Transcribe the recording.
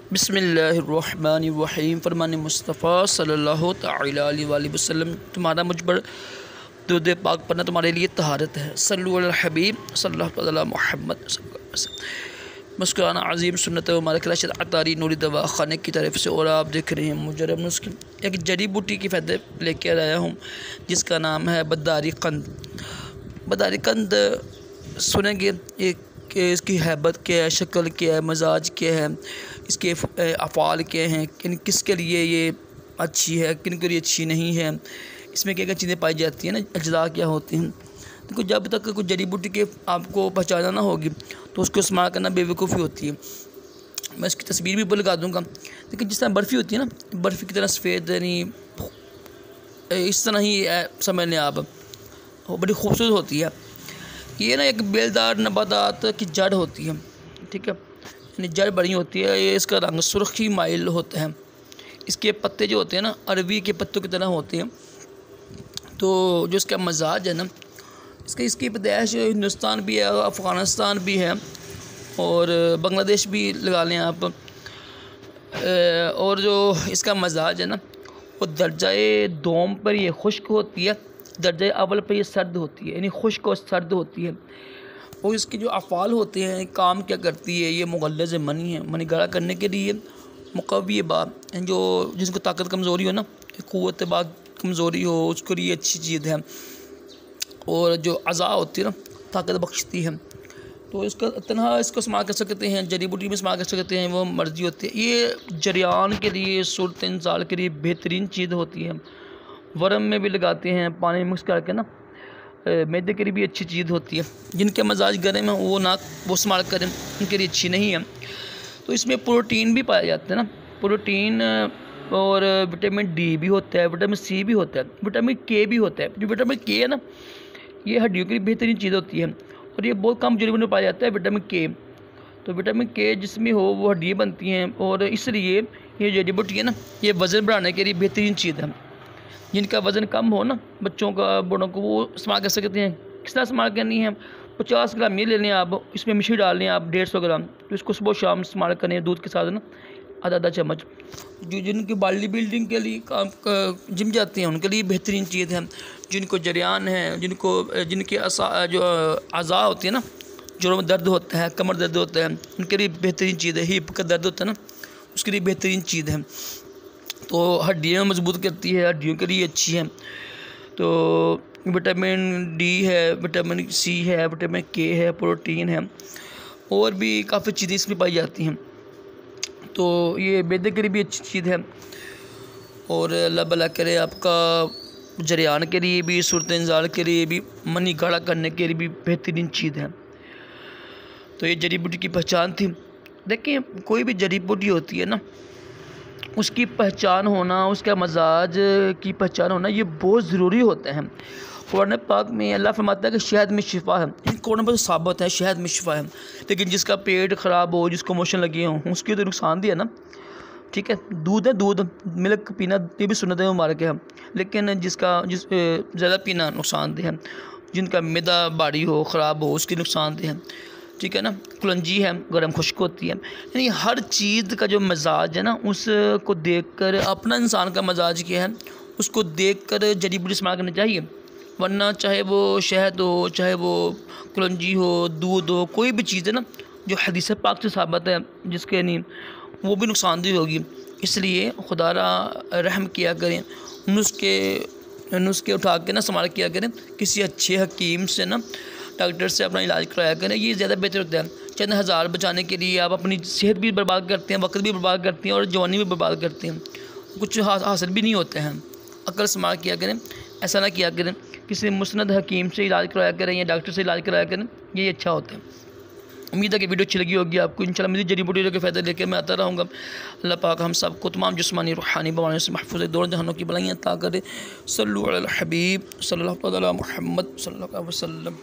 बिस्मिल्लाहिर्रहमानिर्रहीम। फरमान मुस्तफ़ा सल्लल्लाहु तआला अलैहि वसल्लम, तुम्हारा मुझ पर दुरूद पाक पढ़ना तुम्हारे लिए तहारत है। सल्लु अलल हबीब सल्लल्लाहु अलैहि मोहम्मद सल्लल्लाहु अलैहि वसल्लम। मुस्कुराना अजीम सुन्नत व मालिक अतारी नूरी दवा खाने की तरफ से। और आप देख रहे हैं मुजरब नुस्खे, एक जड़ी बूटी की फ़ायदे लेकर आया हूँ जिसका नाम है बदारी कंद। बदारी कंद सुनेंगे कि इसकी हैबत क्या है, शक्ल क्या है, मजाज क्या है, इसके अफ़ाल क्या हैं, किसके लिए ये अच्छी है, किन के लिए अच्छी नहीं है, इसमें क्या क्या चीज़ें पाई जाती हैं ना, अज्जा क्या होती हैं। देखो, जब तक कुछ जड़ी बूटी के आपको पहचाना ना होगी तो उसको इस्तेमाल करना बेवकूफ़ी होती है। मैं इसकी तस्वीर भी लगा दूँगा। लेकिन जिस तरह बर्फ़ी होती है ना, बर्फ़ी की तरह सफ़ेद, यानी इस तरह ही समझ लें आप, वो बड़ी खूबसूरत होती है। ये ना एक बेलदार नबातात की जड़ होती है, ठीक है, यानी जड़ बड़ी होती है। ये इसका रंग सुर्खी माइल होता है। इसके पत्ते जो होते हैं ना, अरवी के पत्तों की तरह होते हैं। तो जो इसका मजाज है ना, इसकी पैदाइश हिंदुस्तान भी है, अफ़गानिस्तान भी है और बांग्लादेश भी लगा लें आप। और जो इसका मजाज है ना, वो दर्जाए दोम पर ये खुश्क होती है, दर्जा अव्वल पर ये सर्द होती है, यानी खुश्क और सर्द होती है। और इसके जो अफ़ाल होते हैं, काम क्या करती है, ये मुग़ल्लिज़ मनी है, मनी गाढ़ा करने के लिए, मुक़व्वी बा, जो जिसको ताकत कमज़ोरी हो ना, क़ुव्वत बा कमज़ोरी हो, उसके लिए अच्छी चीज़ है। और जो अज़ा होती है ना, ताकत बख्शती है। तो इसका तनहा इसको इस्तेमाल कर सकते हैं, जड़ी बूटी में इस्तेमाल कर सकते हैं, वो मर्ज़ी होती है। ये जरियान के लिए, सूरत इंसाल के लिए बेहतरीन चीज़ होती है। वरम में भी लगाते हैं, पानी में मिक्स करके ना, मैदे के लिए भी अच्छी चीज़ होती है। जिनके मजाज गर्म है वो इस्तेमाल करें, उनके लिए अच्छी नहीं है। तो इसमें प्रोटीन भी पाया जाता है ना, प्रोटीन और विटामिन डी भी होता है, विटामिन सी भी होता है, विटामिन के भी होता है। जो विटामिन के है ना, ये हड्डियों के लिए बेहतरीन चीज़ होती है और ये बहुत कम जड़ी में पाया जाता है विटामिन के। तो विटामिन के जिसमें हो वो हड्डियाँ बनती हैं, और इसलिए ये जड़ी बूटी है ना, ये वज़न बढ़ाने के लिए बेहतरीन चीज़ है। जिनका वज़न कम हो ना, बच्चों का, बड़ों को, वो इस्तेमाल कर सकते हैं। किस तरह इस्तेमाल करनी है, 50 ग्राम ये ले लें आप, इसमें मिश्री डाल लें आप 150 ग्राम। तो इसको सुबह शाम इस्तेमाल करें दूध के साथ ना, आधा चम्मच। जो जिनकी बॉडी बिल्डिंग के लिए काम जिम जाते हैं उनके लिए बेहतरीन चीज़ है। जिनको जरियान है, जिनके जो अज़ा होती है ना, जोड़ों में दर्द होता है, कमर दर्द होता है, उनके लिए बेहतरीन चीज़ है। हिप का दर्द होता है ना, उसके लिए बेहतरीन चीज़ है। तो हड्डियाँ मजबूत करती है, हड्डियों के लिए अच्छी है। तो विटामिन डी है, विटामिन सी है, विटामिन के है, प्रोटीन है, और भी काफ़ी चीज़ें इसमें पाई जाती हैं। तो ये मैदे के लिए भी अच्छी चीज़ है। और अल्लाह भला करे आपका, जरियान के लिए भी, सूरत इंसाल के लिए भी, मनी गाढ़ा करने के लिए भी बेहतरीन चीज़ है। तो ये जड़ी बूटी की पहचान थी। देखिए, कोई भी जड़ी बूटी होती है ना, उसकी पहचान होना, उसका मजाज की पहचान होना, ये बहुत ज़रूरी होता है। कुरान पाक में अल्लाह फरमाता है कि शहद में शिफा है। कुरान पर साबित है शहद में शिफा है। लेकिन जिसका पेट ख़राब हो, जिसको मोशन लगे हों, उसके तो नुकसान दिया ना, ठीक है। दूध है, दूध मिल्क पीना ये भी सुन्नत मुबारक है, लेकिन ज़्यादा पीना नुकसानदेह है। जिनका मैदा भारी हो, ख़राब हो, उसकी नुकसानदेह है, ठीक है ना। कलंजी है, गर्म खुश्क होती है। यानी हर चीज़ का जो मजाज है ना, उसको देखकर, अपना इंसान का मजाज क्या है उसको देखकर जड़ी बूटी इस्तेमाल करनी चाहिए। वरना चाहे वो शहद हो, चाहे वो कलंजी हो, दूध हो, कोई भी चीज़ है ना जो हदीस पाक से साबित है, जिसके नहीं, वो भी नुकसानदेह होगी। इसलिए खुदारा रहम किया करें, नुस्खे उठा के ना इस्तेमाल किया करें। किसी अच्छे हकीम से ना, डॉक्टर से अपना इलाज कराया करें, ये ज़्यादा बेहतर होता है। चंद हज़ार बचाने के लिए आप अपनी सेहत भी बर्बाद करते हैं, वक्त भी बर्बाद करते हैं, और जवानी भी बर्बाद करते हैं। कुछ हासिल भी नहीं होते हैं। अक्ल इस्तेमाल किया करें, ऐसा ना किया करें। किसी मुस्नद हकीम से इलाज कराया करें या डॉक्टर से इलाज कराया करें, ये अच्छा होता है। उम्मीद है कि वीडियो अच्छी लगी होगी आपको। इंशाल्लाह मज़ीद जड़ी बूटी के फ़ायदे लेकर मैं आता रहूँगा। अल्लाह पाक हम सबको तमाम जिस्मानी रूहानी बीमारियों से महफूज़, दोनों जहानों की भलाइयाँ अता करे। सल्लु अलल हबीब सल्लल्लाहु अलैहि मोहम्मद सल्लल्लाहु अलैहि वसल्लम।